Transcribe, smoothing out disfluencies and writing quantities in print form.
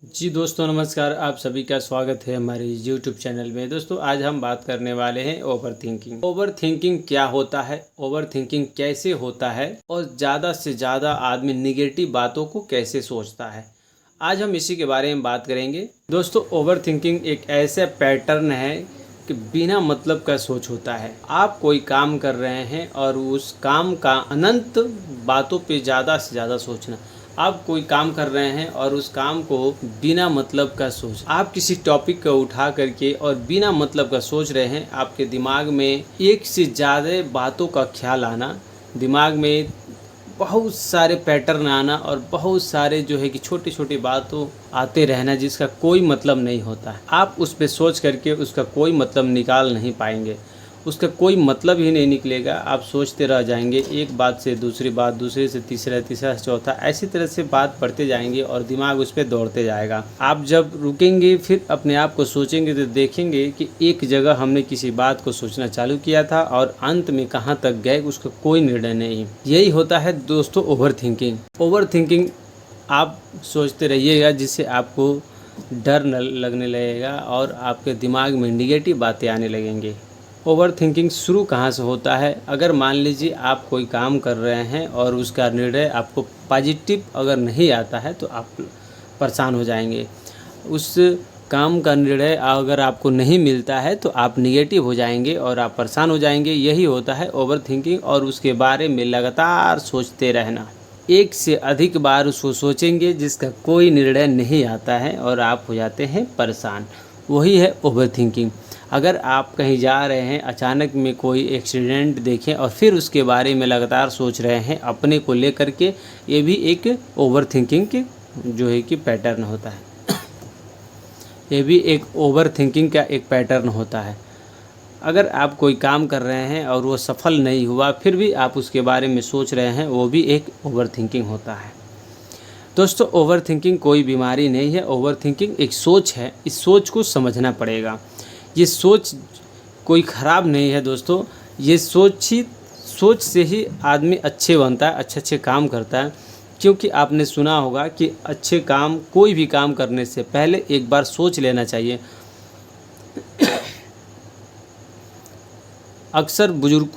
जी दोस्तों नमस्कार, आप सभी का स्वागत है हमारे YouTube चैनल में। दोस्तों आज हम बात करने वाले हैं ओवर थिंकिंग। ओवर थिंकिंग क्या होता है, ओवर थिंकिंग कैसे होता है और ज़्यादा से ज़्यादा आदमी निगेटिव बातों को कैसे सोचता है, आज हम इसी के बारे में बात करेंगे। दोस्तों ओवर थिंकिंग एक ऐसा पैटर्न है कि बिना मतलब का सोच होता है। आप कोई काम कर रहे हैं और उस काम का अनंत बातों पे ज़्यादा से ज़्यादा सोचना। आप कोई काम कर रहे हैं और उस काम को बिना मतलब का सोच, आप किसी टॉपिक को उठा करके और बिना मतलब का सोच रहे हैं, आपके दिमाग में एक से ज़्यादा बातों का ख्याल आना, दिमाग में बहुत सारे पैटर्न आना और बहुत सारे जो है कि छोटी छोटी बातों आते रहना जिसका कोई मतलब नहीं होता है। आप उस पे सोच करके उसका कोई मतलब निकाल नहीं पाएंगे, उसका कोई मतलब ही नहीं निकलेगा। आप सोचते रह जाएंगे, एक बात से दूसरी बात, दूसरे से तीसरा, तीसरा से चौथा, ऐसी तरह से बात पढ़ते जाएंगे और दिमाग उस पर दौड़ते जाएगा। आप जब रुकेंगे फिर अपने आप को सोचेंगे तो देखेंगे कि एक जगह हमने किसी बात को सोचना चालू किया था और अंत में कहाँ तक गए उसका कोई निर्णय नहीं। यही होता है दोस्तों ओवर थिंकिंग। ओवर थिंकिंग आप सोचते रहिएगा जिससे आपको डर न लगने लगेगा और आपके दिमाग में निगेटिव बातें आने लगेंगे। ओवर थिंकिंग शुरू कहाँ से होता है? अगर मान लीजिए आप कोई काम कर रहे हैं और उसका निर्णय आपको पॉजिटिव अगर नहीं आता है तो आप परेशान हो जाएंगे। उस काम का निर्णय अगर आपको नहीं मिलता है तो आप निगेटिव हो जाएंगे और आप परेशान हो जाएंगे। यही होता है ओवर थिंकिंग। और उसके बारे में लगातार सोचते रहना, एक से अधिक बार उसको सोचेंगे जिसका कोई निर्णय नहीं आता है और आप हो जाते हैं परेशान। वही है ओवर थिंकिंग। अगर आप कहीं जा रहे हैं, अचानक में कोई एक्सीडेंट देखें और फिर उसके बारे में लगातार सोच रहे हैं अपने को लेकर के, ये भी एक ओवर थिंकिंग के जो है कि पैटर्न होता है। ये भी एक ओवर थिंकिंग का एक पैटर्न होता है। अगर आप कोई काम कर रहे हैं और वो सफल नहीं हुआ फिर भी आप उसके बारे में सोच रहे हैं, वो भी एक ओवर थिंकिंग होता है। दोस्तों ओवर थिंकिंग कोई बीमारी नहीं है, ओवर थिंकिंग एक सोच है। इस सोच को समझना पड़ेगा। ये सोच कोई ख़राब नहीं है दोस्तों, ये सोच से ही आदमी अच्छे बनता है, अच्छे अच्छे काम करता है। क्योंकि आपने सुना होगा कि अच्छे काम, कोई भी काम करने से पहले एक बार सोच लेना चाहिए। अक्सर बुजुर्गों